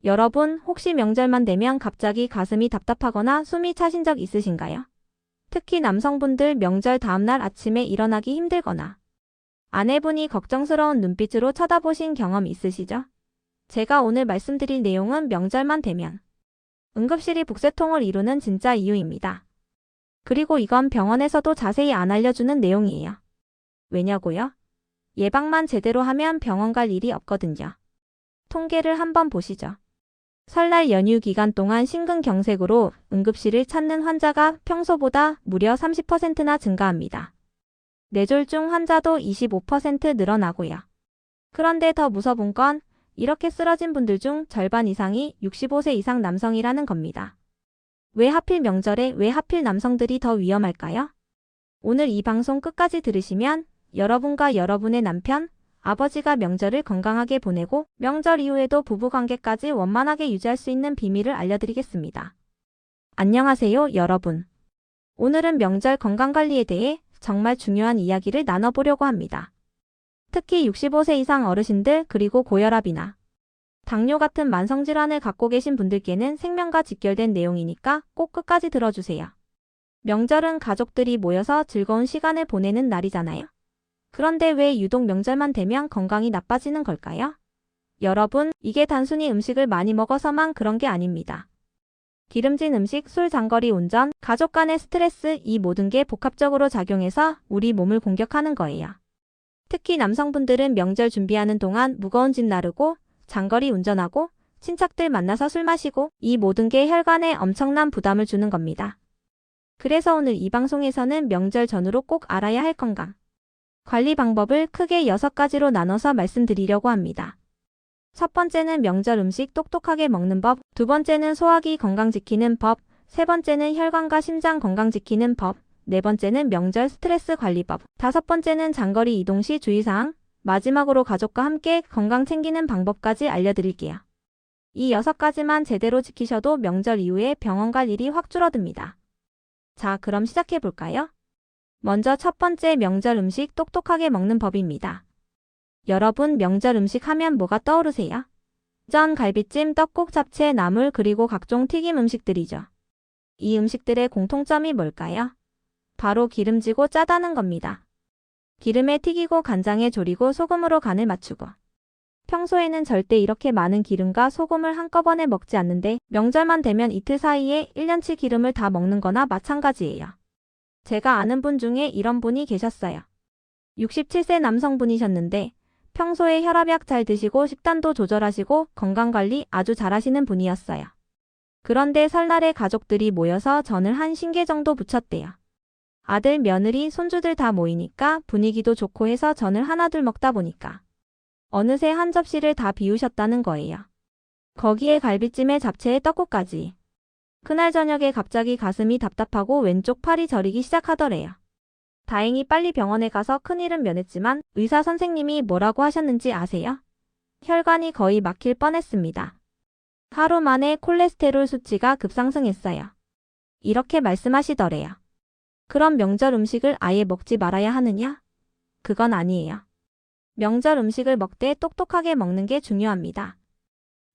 여러분, 혹시 명절만 되면 갑자기 가슴이 답답하거나 숨이 차신 적 있으신가요? 특히 남성분들 명절 다음날 아침에 일어나기 힘들거나 아내분이 걱정스러운 눈빛으로 쳐다보신 경험 있으시죠? 제가 오늘 말씀드릴 내용은 명절만 되면 응급실이 북새통을 이루는 진짜 이유입니다. 그리고 이건 병원에서도 자세히 안 알려주는 내용이에요. 왜냐고요? 예방만 제대로 하면 병원 갈 일이 없거든요. 통계를 한번 보시죠. 설날 연휴 기간 동안 심근경색으로 응급실을 찾는 환자가 평소보다 무려 30%나 증가합니다. 뇌졸중 환자도 25% 늘어나고요. 그런데 더 무서운 건 이렇게 쓰러진 분들 중 절반 이상이 65세 이상 남성이라는 겁니다. 왜 하필 명절에 왜 하필 남성들이 더 위험할까요? 오늘 이 방송 끝까지 들으시면 여러분과 여러분의 남편, 아버지가 명절을 건강하게 보내고 명절 이후에도 부부관계까지 원만하게 유지할 수 있는 비밀을 알려드리겠습니다. 안녕하세요, 여러분. 오늘은 명절 건강관리에 대해 정말 중요한 이야기를 나눠보려고 합니다. 특히 65세 이상 어르신들 그리고 고혈압이나 당뇨 같은 만성질환을 갖고 계신 분들께는 생명과 직결된 내용이니까 꼭 끝까지 들어주세요. 명절은 가족들이 모여서 즐거운 시간을 보내는 날이잖아요. 그런데 왜 유독 명절만 되면 건강이 나빠지는 걸까요? 여러분, 이게 단순히 음식을 많이 먹어서만 그런 게 아닙니다. 기름진 음식, 술, 장거리 운전, 가족 간의 스트레스, 이 모든 게 복합적으로 작용해서 우리 몸을 공격하는 거예요. 특히 남성분들은 명절 준비하는 동안 무거운 짐 나르고 장거리 운전하고 친척들 만나서 술 마시고 이 모든 게 혈관에 엄청난 부담을 주는 겁니다. 그래서 오늘 이 방송에서는 명절 전후로 꼭 알아야 할 건강 관리 방법을 크게 6가지로 나눠서 말씀드리려고 합니다. 첫 번째는 명절 음식 똑똑하게 먹는 법, 두 번째는 소화기 건강 지키는 법, 세 번째는 혈관과 심장 건강 지키는 법, 네 번째는 명절 스트레스 관리법, 다섯 번째는 장거리 이동 시 주의사항, 마지막으로 가족과 함께 건강 챙기는 방법까지 알려드릴게요. 이 6가지만 제대로 지키셔도 명절 이후에 병원 갈 일이 확 줄어듭니다. 자, 그럼 시작해볼까요? 먼저 첫 번째 명절 음식 똑똑하게 먹는 법입니다. 여러분, 명절 음식 하면 뭐가 떠오르세요? 전, 갈비찜, 떡국, 잡채, 나물, 그리고 각종 튀김 음식들이죠. 이 음식들의 공통점이 뭘까요? 바로 기름지고 짜다는 겁니다. 기름에 튀기고 간장에 졸이고 소금으로 간을 맞추고. 평소에는 절대 이렇게 많은 기름과 소금을 한꺼번에 먹지 않는데 명절만 되면 이틀 사이에 1년치 기름을 다 먹는 거나 마찬가지예요. 제가 아는 분 중에 이런 분이 계셨어요. 67세 남성분이셨는데 평소에 혈압약 잘 드시고 식단도 조절하시고 건강관리 아주 잘하시는 분이었어요. 그런데 설날에 가족들이 모여서 전을 한 신개 정도 부쳤대요. 아들, 며느리, 손주들 다 모이니까 분위기도 좋고 해서 전을 하나둘 먹다 보니까 어느새 한 접시를 다 비우셨다는 거예요. 거기에 갈비찜에 잡채에 떡국까지. 그날 저녁에 갑자기 가슴이 답답하고 왼쪽 팔이 저리기 시작하더래요. 다행히 빨리 병원에 가서 큰일은 면했지만 의사 선생님이 뭐라고 하셨는지 아세요? 혈관이 거의 막힐 뻔했습니다. 하루 만에 콜레스테롤 수치가 급상승했어요. 이렇게 말씀하시더래요. 그럼 명절 음식을 아예 먹지 말아야 하느냐? 그건 아니에요. 명절 음식을 먹되 똑똑하게 먹는 게 중요합니다.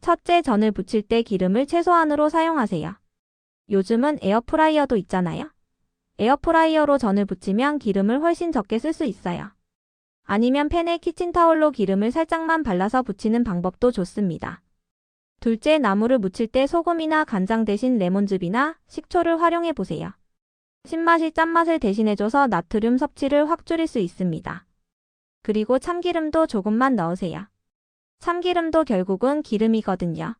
첫째, 전을 부칠 때 기름을 최소한으로 사용하세요. 요즘은 에어프라이어도 있잖아요. 에어프라이어로 전을 부치면 기름을 훨씬 적게 쓸 수 있어요. 아니면 팬에 키친타올로 기름을 살짝만 발라서 부치는 방법도 좋습니다. 둘째, 나물을 무칠 때 소금이나 간장 대신 레몬즙이나 식초를 활용해 보세요. 신맛이 짠맛을 대신해줘서 나트륨 섭취를 확 줄일 수 있습니다. 그리고 참기름도 조금만 넣으세요. 참기름도 결국은 기름이거든요.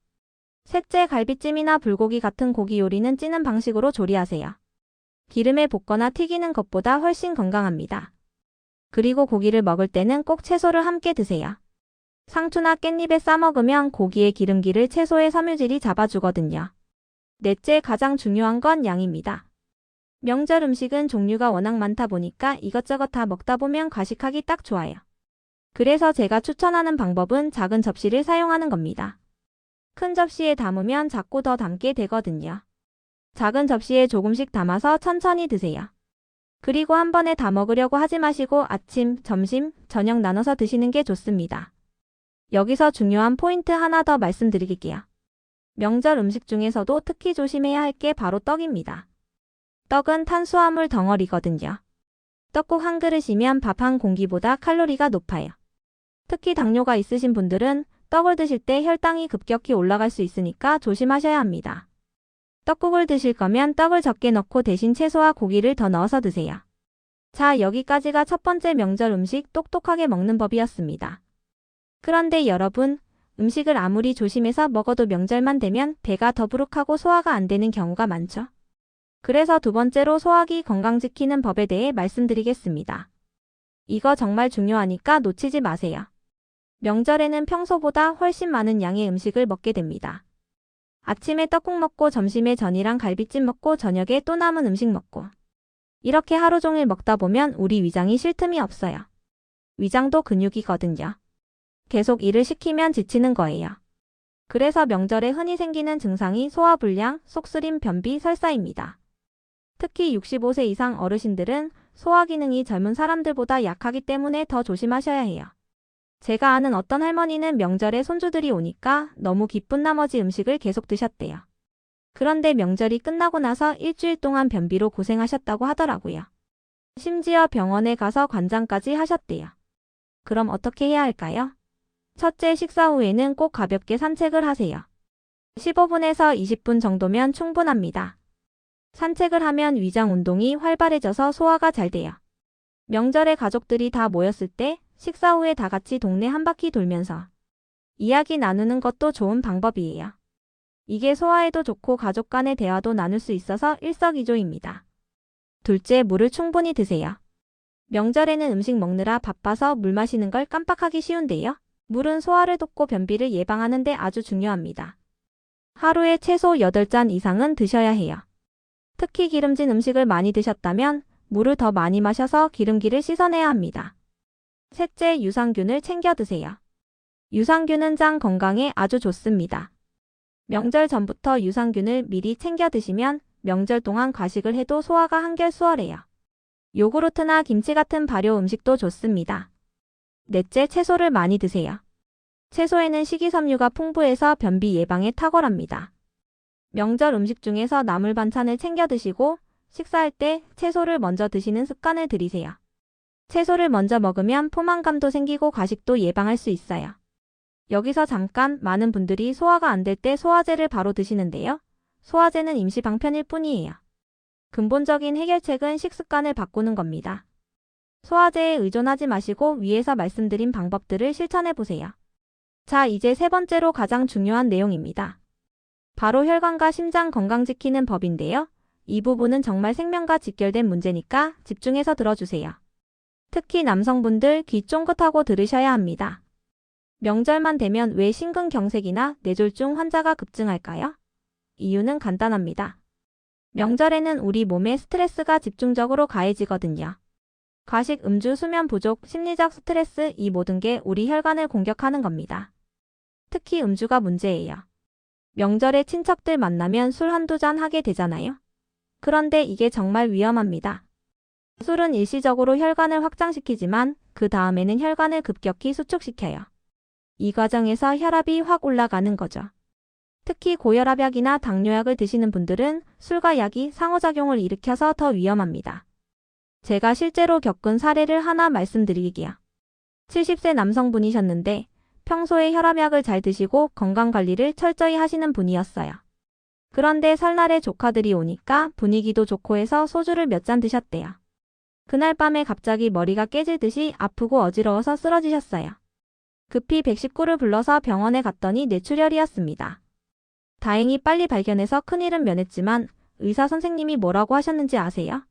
셋째, 갈비찜이나 불고기 같은 고기 요리는 찌는 방식으로 조리하세요. 기름에 볶거나 튀기는 것보다 훨씬 건강합니다. 그리고 고기를 먹을 때는 꼭 채소를 함께 드세요. 상추나 깻잎에 싸먹으면 고기의 기름기를 채소의 섬유질이 잡아주거든요. 넷째, 가장 중요한 건 양입니다. 명절 음식은 종류가 워낙 많다 보니까 이것저것 다 먹다 보면 과식하기 딱 좋아요. 그래서 제가 추천하는 방법은 작은 접시를 사용하는 겁니다. 큰 접시에 담으면 자꾸 더 담게 되거든요. 작은 접시에 조금씩 담아서 천천히 드세요. 그리고 한 번에 다 먹으려고 하지 마시고 아침, 점심, 저녁 나눠서 드시는 게 좋습니다. 여기서 중요한 포인트 하나 더 말씀드릴게요. 명절 음식 중에서도 특히 조심해야 할 게 바로 떡입니다. 떡은 탄수화물 덩어리거든요. 떡국 한 그릇이면 밥 한 공기보다 칼로리가 높아요. 특히 당뇨가 있으신 분들은 떡을 드실 때 혈당이 급격히 올라갈 수 있으니까 조심하셔야 합니다. 떡국을 드실 거면 떡을 적게 넣고 대신 채소와 고기를 더 넣어서 드세요. 자, 여기까지가 첫 번째 명절 음식 똑똑하게 먹는 법이었습니다. 그런데 여러분, 음식을 아무리 조심해서 먹어도 명절만 되면 배가 더부룩하고 소화가 안 되는 경우가 많죠. 그래서 두 번째로 소화기 건강 지키는 법에 대해 말씀드리겠습니다. 이거 정말 중요하니까 놓치지 마세요. 명절에는 평소보다 훨씬 많은 양의 음식을 먹게 됩니다. 아침에 떡국 먹고 점심에 전이랑 갈비찜 먹고 저녁에 또 남은 음식 먹고 이렇게 하루 종일 먹다 보면 우리 위장이 쉴 틈이 없어요. 위장도 근육이거든요. 계속 일을 시키면 지치는 거예요. 그래서 명절에 흔히 생기는 증상이 소화불량, 속쓰림, 변비, 설사입니다. 특히 65세 이상 어르신들은 소화 기능이 젊은 사람들보다 약하기 때문에 더 조심하셔야 해요. 제가 아는 어떤 할머니는 명절에 손주들이 오니까 너무 기쁜 나머지 음식을 계속 드셨대요. 그런데 명절이 끝나고 나서 일주일 동안 변비로 고생하셨다고 하더라고요. 심지어 병원에 가서 관장까지 하셨대요. 그럼 어떻게 해야 할까요? 첫째, 식사 후에는 꼭 가볍게 산책을 하세요. 15분에서 20분 정도면 충분합니다. 산책을 하면 위장 운동이 활발해져서 소화가 잘 돼요. 명절에 가족들이 다 모였을 때 식사 후에 다 같이 동네 한 바퀴 돌면서 이야기 나누는 것도 좋은 방법이에요. 이게 소화에도 좋고 가족 간의 대화도 나눌 수 있어서 일석이조입니다. 둘째, 물을 충분히 드세요. 명절에는 음식 먹느라 바빠서 물 마시는 걸 깜빡하기 쉬운데요. 물은 소화를 돕고 변비를 예방하는 데 아주 중요합니다. 하루에 최소 8잔 이상은 드셔야 해요. 특히 기름진 음식을 많이 드셨다면 물을 더 많이 마셔서 기름기를 씻어내야 합니다. 셋째, 유산균을 챙겨 드세요. 유산균은 장 건강에 아주 좋습니다. 명절 전부터 유산균을 미리 챙겨 드시면 명절 동안 과식을 해도 소화가 한결 수월해요. 요구르트나 김치 같은 발효 음식도 좋습니다. 넷째, 채소를 많이 드세요. 채소에는 식이섬유가 풍부해서 변비 예방에 탁월합니다. 명절 음식 중에서 나물 반찬을 챙겨 드시고 식사할 때 채소를 먼저 드시는 습관을 들이세요. 채소를 먼저 먹으면 포만감도 생기고 과식도 예방할 수 있어요. 여기서 잠깐, 많은 분들이 소화가 안 될 때 소화제를 바로 드시는데요. 소화제는 임시 방편일 뿐이에요. 근본적인 해결책은 식습관을 바꾸는 겁니다. 소화제에 의존하지 마시고 위에서 말씀드린 방법들을 실천해 보세요. 자, 이제 세 번째로 가장 중요한 내용입니다. 바로 혈관과 심장 건강 지키는 법인데요. 이 부분은 정말 생명과 직결된 문제니까 집중해서 들어주세요. 특히 남성분들 귀 쫑긋하고 들으셔야 합니다. 명절만 되면 왜 심근경색이나 뇌졸중 환자가 급증할까요? 이유는 간단합니다. 명절에는 우리 몸에 스트레스가 집중적으로 가해지거든요. 과식, 음주, 수면 부족, 심리적 스트레스, 이 모든 게 우리 혈관을 공격하는 겁니다. 특히 음주가 문제예요. 명절에 친척들 만나면 술 한두 잔 하게 되잖아요. 그런데 이게 정말 위험합니다. 술은 일시적으로 혈관을 확장시키지만 그 다음에는 혈관을 급격히 수축시켜요. 이 과정에서 혈압이 확 올라가는 거죠. 특히 고혈압약이나 당뇨약을 드시는 분들은 술과 약이 상호작용을 일으켜서 더 위험합니다. 제가 실제로 겪은 사례를 하나 말씀드릴게요. 70세 남성분이셨는데 평소에 혈압약을 잘 드시고 건강관리를 철저히 하시는 분이었어요. 그런데 설날에 조카들이 오니까 분위기도 좋고 해서 소주를 몇 잔 드셨대요. 그날 밤에 갑자기 머리가 깨질 듯이 아프고 어지러워서 쓰러지셨어요. 급히 119를 불러서 병원에 갔더니 뇌출혈이었습니다. 다행히 빨리 발견해서 큰일은 면했지만 의사 선생님이 뭐라고 하셨는지 아세요?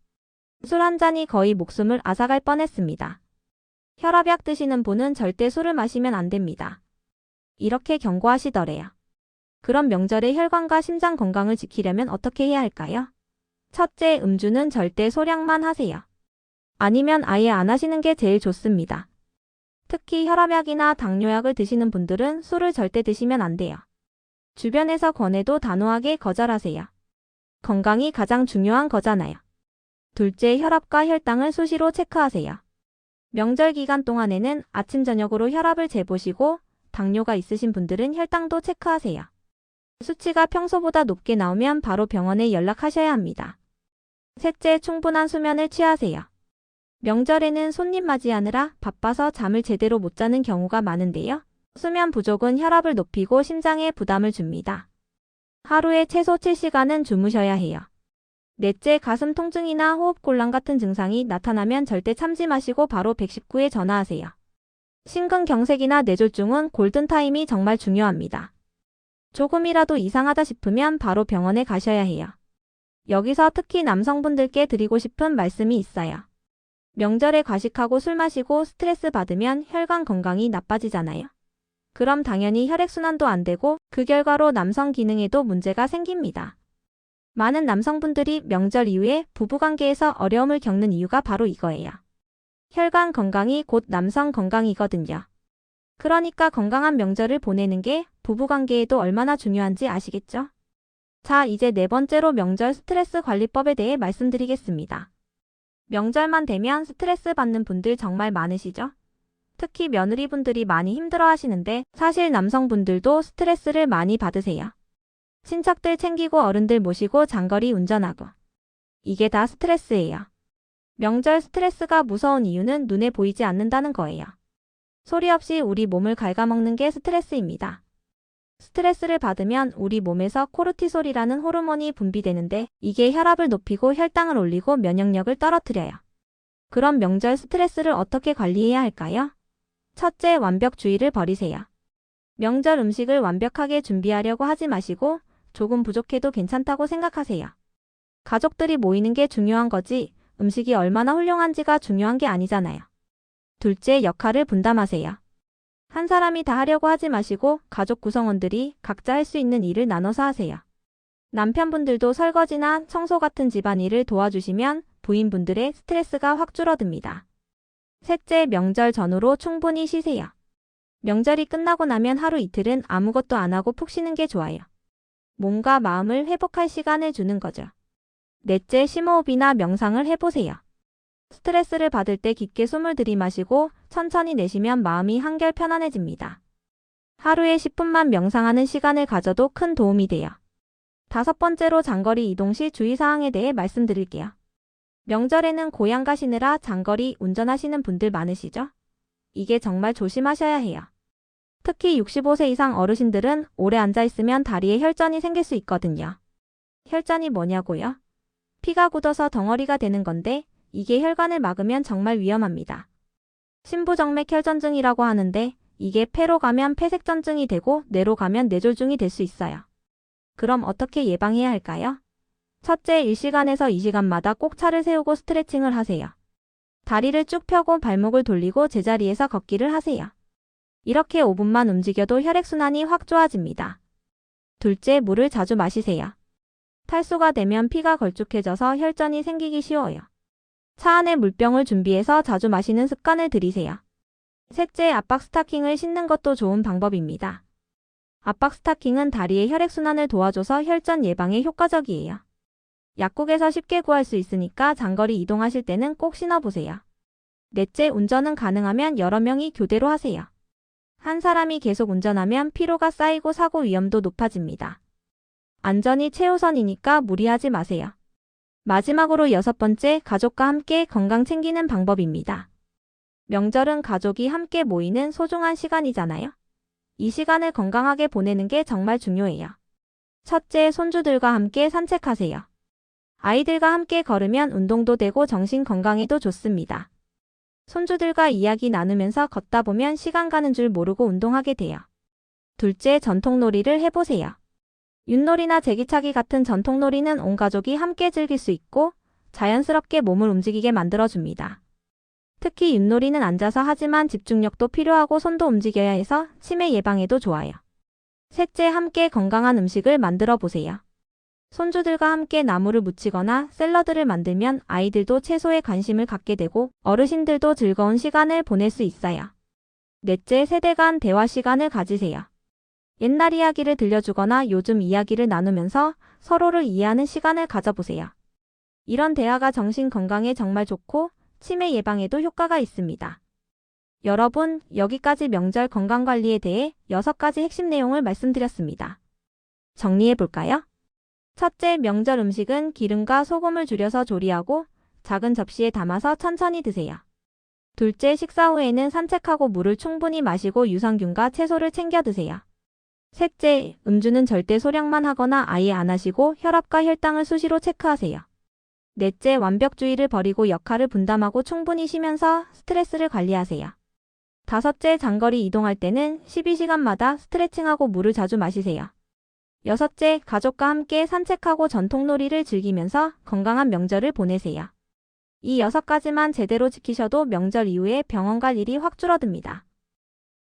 술 한 잔이 거의 목숨을 앗아갈 뻔했습니다. 혈압약 드시는 분은 절대 술을 마시면 안 됩니다. 이렇게 경고하시더래요. 그럼 명절에 혈관과 심장 건강을 지키려면 어떻게 해야 할까요? 첫째, 음주는 절대 소량만 하세요. 아니면 아예 안 하시는 게 제일 좋습니다. 특히 혈압약이나 당뇨약을 드시는 분들은 술을 절대 드시면 안 돼요. 주변에서 권해도 단호하게 거절하세요. 건강이 가장 중요한 거잖아요. 둘째, 혈압과 혈당을 수시로 체크하세요. 명절 기간 동안에는 아침 저녁으로 혈압을 재보시고 당뇨가 있으신 분들은 혈당도 체크하세요. 수치가 평소보다 높게 나오면 바로 병원에 연락하셔야 합니다. 셋째, 충분한 수면을 취하세요. 명절에는 손님 맞이하느라 바빠서 잠을 제대로 못 자는 경우가 많은데요. 수면 부족은 혈압을 높이고 심장에 부담을 줍니다. 하루에 최소 7시간은 주무셔야 해요. 넷째, 가슴 통증이나 호흡곤란 같은 증상이 나타나면 절대 참지 마시고 바로 119에 전화하세요. 심근경색이나 뇌졸중은 골든타임이 정말 중요합니다. 조금이라도 이상하다 싶으면 바로 병원에 가셔야 해요. 여기서 특히 남성분들께 드리고 싶은 말씀이 있어요. 명절에 과식하고 술 마시고 스트레스 받으면 혈관 건강이 나빠지잖아요. 그럼 당연히 혈액순환도 안 되고 그 결과로 남성 기능에도 문제가 생깁니다. 많은 남성분들이 명절 이후에 부부관계에서 어려움을 겪는 이유가 바로 이거예요. 혈관 건강이 곧 남성 건강이거든요. 그러니까 건강한 명절을 보내는 게 부부관계에도 얼마나 중요한지 아시겠죠? 자, 이제 네 번째로 명절 스트레스 관리법에 대해 말씀드리겠습니다. 명절만 되면 스트레스 받는 분들 정말 많으시죠? 특히 며느리분들이 많이 힘들어 하시는데 사실 남성분들도 스트레스를 많이 받으세요. 친척들 챙기고 어른들 모시고 장거리 운전하고. 이게 다 스트레스예요. 명절 스트레스가 무서운 이유는 눈에 보이지 않는다는 거예요. 소리 없이 우리 몸을 갉아먹는 게 스트레스입니다. 스트레스를 받으면 우리 몸에서 코르티솔이라는 호르몬이 분비되는데 이게 혈압을 높이고 혈당을 올리고 면역력을 떨어뜨려요. 그럼 명절 스트레스를 어떻게 관리해야 할까요? 첫째, 완벽주의를 버리세요. 명절 음식을 완벽하게 준비하려고 하지 마시고 조금 부족해도 괜찮다고 생각하세요. 가족들이 모이는 게 중요한 거지 음식이 얼마나 훌륭한지가 중요한 게 아니잖아요. 둘째, 역할을 분담하세요. 한 사람이 다 하려고 하지 마시고 가족 구성원들이 각자 할 수 있는 일을 나눠서 하세요. 남편분들도 설거지나 청소 같은 집안일을 도와주시면 부인분들의 스트레스가 확 줄어듭니다. 셋째, 명절 전후로 충분히 쉬세요. 명절이 끝나고 나면 하루 이틀은 아무것도 안 하고 푹 쉬는 게 좋아요. 몸과 마음을 회복할 시간을 주는 거죠. 넷째, 심호흡이나 명상을 해보세요. 스트레스를 받을 때 깊게 숨을 들이마시고 천천히 내쉬면 마음이 한결 편안해집니다. 하루에 10분만 명상하는 시간을 가져도 큰 도움이 돼요. 다섯 번째로 장거리 이동 시 주의사항에 대해 말씀드릴게요. 명절에는 고향 가시느라 장거리 운전하시는 분들 많으시죠? 이게 정말 조심하셔야 해요. 특히 65세 이상 어르신들은 오래 앉아있으면 다리에 혈전이 생길 수 있거든요. 혈전이 뭐냐고요? 피가 굳어서 덩어리가 되는 건데 이게 혈관을 막으면 정말 위험합니다. 심부정맥혈전증이라고 하는데 이게 폐로 가면 폐색전증이 되고 뇌로 가면 뇌졸중이 될 수 있어요. 그럼 어떻게 예방해야 할까요? 첫째, 1시간에서 2시간마다 꼭 차를 세우고 스트레칭을 하세요. 다리를 쭉 펴고 발목을 돌리고 제자리에서 걷기를 하세요. 이렇게 5분만 움직여도 혈액순환이 확 좋아집니다. 둘째, 물을 자주 마시세요. 탈수가 되면 피가 걸쭉해져서 혈전이 생기기 쉬워요. 차 안에 물병을 준비해서 자주 마시는 습관을 들이세요. 셋째, 압박 스타킹을 신는 것도 좋은 방법입니다. 압박 스타킹은 다리의 혈액순환을 도와줘서 혈전 예방에 효과적이에요. 약국에서 쉽게 구할 수 있으니까 장거리 이동하실 때는 꼭 신어보세요. 넷째, 운전은 가능하면 여러 명이 교대로 하세요. 한 사람이 계속 운전하면 피로가 쌓이고 사고 위험도 높아집니다. 안전이 최우선이니까 무리하지 마세요. 마지막으로 여섯 번째, 가족과 함께 건강 챙기는 방법입니다. 명절은 가족이 함께 모이는 소중한 시간이잖아요. 이 시간을 건강하게 보내는 게 정말 중요해요. 첫째, 손주들과 함께 산책하세요. 아이들과 함께 걸으면 운동도 되고 정신 건강에도 좋습니다. 손주들과 이야기 나누면서 걷다 보면 시간 가는 줄 모르고 운동하게 돼요. 둘째, 전통놀이를 해보세요. 윷놀이나 제기차기 같은 전통놀이는 온 가족이 함께 즐길 수 있고 자연스럽게 몸을 움직이게 만들어줍니다. 특히 윷놀이는 앉아서 하지만 집중력도 필요하고 손도 움직여야 해서 치매 예방에도 좋아요. 셋째, 함께 건강한 음식을 만들어 보세요. 손주들과 함께 나물을 무치거나 샐러드를 만들면 아이들도 채소에 관심을 갖게 되고 어르신들도 즐거운 시간을 보낼 수 있어요. 넷째, 세대 간 대화 시간을 가지세요. 옛날 이야기를 들려주거나 요즘 이야기를 나누면서 서로를 이해하는 시간을 가져보세요. 이런 대화가 정신 건강에 정말 좋고 치매 예방에도 효과가 있습니다. 여러분, 여기까지 명절 건강관리에 대해 6가지 핵심 내용을 말씀드렸습니다. 정리해 볼까요? 첫째, 명절 음식은 기름과 소금을 줄여서 조리하고 작은 접시에 담아서 천천히 드세요. 둘째, 식사 후에는 산책하고 물을 충분히 마시고 유산균과 채소를 챙겨 드세요. 셋째, 음주는 절대 소량만 하거나 아예 안 하시고 혈압과 혈당을 수시로 체크하세요. 넷째, 완벽주의를 버리고 역할을 분담하고 충분히 쉬면서 스트레스를 관리하세요. 다섯째, 장거리 이동할 때는 12시간마다 스트레칭하고 물을 자주 마시세요. 여섯째, 가족과 함께 산책하고 전통놀이를 즐기면서 건강한 명절을 보내세요. 이 6가지만 제대로 지키셔도 명절 이후에 병원 갈 일이 확 줄어듭니다.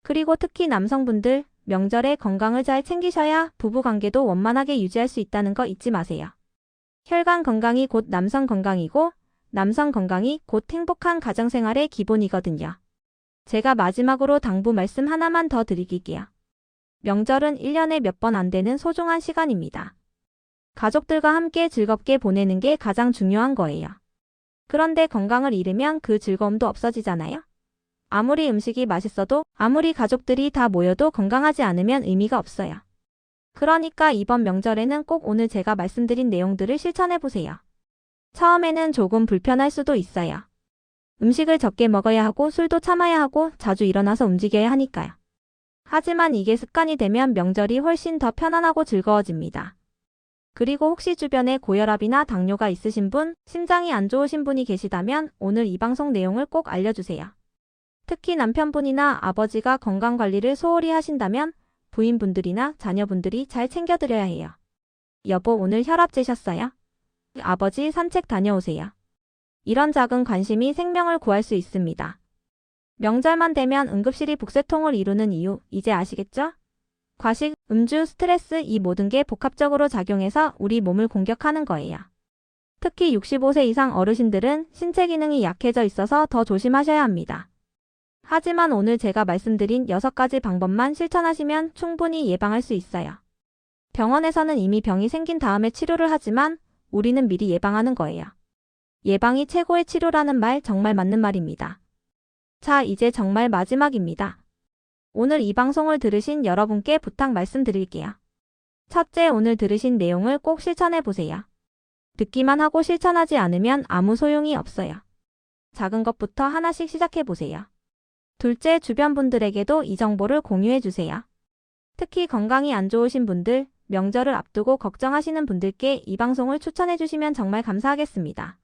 그리고 특히 남성분들, 명절에 건강을 잘 챙기셔야 부부관계도 원만하게 유지할 수 있다는 거 잊지 마세요. 혈관 건강이 곧 남성 건강이고 남성 건강이 곧 행복한 가정생활의 기본이거든요. 제가 마지막으로 당부 말씀 하나만 더 드릴게요. 명절은 1년에 몇 번 안 되는 소중한 시간입니다. 가족들과 함께 즐겁게 보내는 게 가장 중요한 거예요. 그런데 건강을 잃으면 그 즐거움도 없어지잖아요. 아무리 음식이 맛있어도 아무리 가족들이 다 모여도 건강하지 않으면 의미가 없어요. 그러니까 이번 명절에는 꼭 오늘 제가 말씀드린 내용들을 실천해보세요. 처음에는 조금 불편할 수도 있어요. 음식을 적게 먹어야 하고 술도 참아야 하고 자주 일어나서 움직여야 하니까요. 하지만 이게 습관이 되면 명절이 훨씬 더 편안하고 즐거워집니다. 그리고 혹시 주변에 고혈압이나 당뇨가 있으신 분, 심장이 안 좋으신 분이 계시다면 오늘 이 방송 내용을 꼭 알려주세요. 특히 남편분이나 아버지가 건강관리를 소홀히 하신다면 부인분들이나 자녀분들이 잘 챙겨드려야 해요. 여보, 오늘 혈압 재셨어요? 아버지, 산책 다녀오세요. 이런 작은 관심이 생명을 구할 수 있습니다. 명절만 되면 응급실이 북새통을 이루는 이유, 이제 아시겠죠? 과식, 음주, 스트레스 이 모든 게 복합적으로 작용해서 우리 몸을 공격하는 거예요. 특히 65세 이상 어르신들은 신체 기능이 약해져 있어서 더 조심하셔야 합니다. 하지만 오늘 제가 말씀드린 6가지 방법만 실천하시면 충분히 예방할 수 있어요. 병원에서는 이미 병이 생긴 다음에 치료를 하지만 우리는 미리 예방하는 거예요. 예방이 최고의 치료라는 말 정말 맞는 말입니다. 자, 이제 정말 마지막입니다. 오늘 이 방송을 들으신 여러분께 부탁 말씀드릴게요. 첫째, 오늘 들으신 내용을 꼭 실천해 보세요. 듣기만 하고 실천하지 않으면 아무 소용이 없어요. 작은 것부터 하나씩 시작해 보세요. 둘째, 주변 분들에게도 이 정보를 공유해 주세요. 특히 건강이 안 좋으신 분들, 명절을 앞두고 걱정하시는 분들께 이 방송을 추천해 주시면 정말 감사하겠습니다.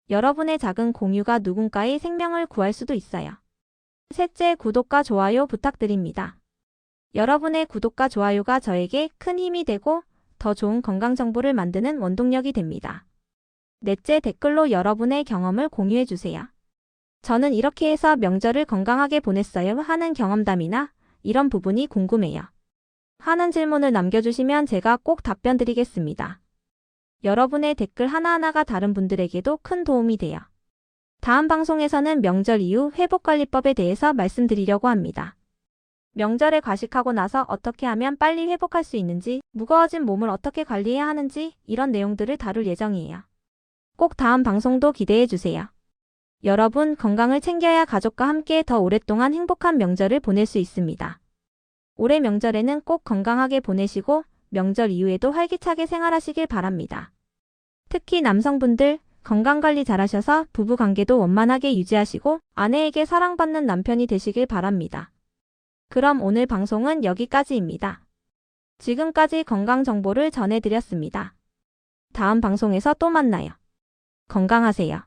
여러분의 작은 공유가 누군가의 생명을 구할 수도 있어요. 셋째, 구독과 좋아요 부탁드립니다. 여러분의 구독과 좋아요가 저에게 큰 힘이 되고 더 좋은 건강 정보를 만드는 원동력이 됩니다. 넷째, 댓글로 여러분의 경험을 공유해 주세요. 저는 이렇게 해서 명절을 건강하게 보냈어요 하는 경험담이나 이런 부분이 궁금해요. 하는 질문을 남겨주시면 제가 꼭 답변 드리겠습니다. 여러분의 댓글 하나하나가 다른 분들에게도 큰 도움이 돼요. 다음 방송에서는 명절 이후 회복관리법에 대해서 말씀드리려고 합니다. 명절에 과식하고 나서 어떻게 하면 빨리 회복할 수 있는지, 무거워진 몸을 어떻게 관리해야 하는지 이런 내용들을 다룰 예정이에요. 꼭 다음 방송도 기대해 주세요. 여러분, 건강을 챙겨야 가족과 함께 더 오랫동안 행복한 명절을 보낼 수 있습니다. 올해 명절에는 꼭 건강하게 보내시고 명절 이후에도 활기차게 생활하시길 바랍니다. 특히 남성분들 건강관리 잘하셔서 부부관계도 원만하게 유지하시고 아내에게 사랑받는 남편이 되시길 바랍니다. 그럼 오늘 방송은 여기까지입니다. 지금까지 건강정보를 전해드렸습니다. 다음 방송에서 또 만나요. 건강하세요.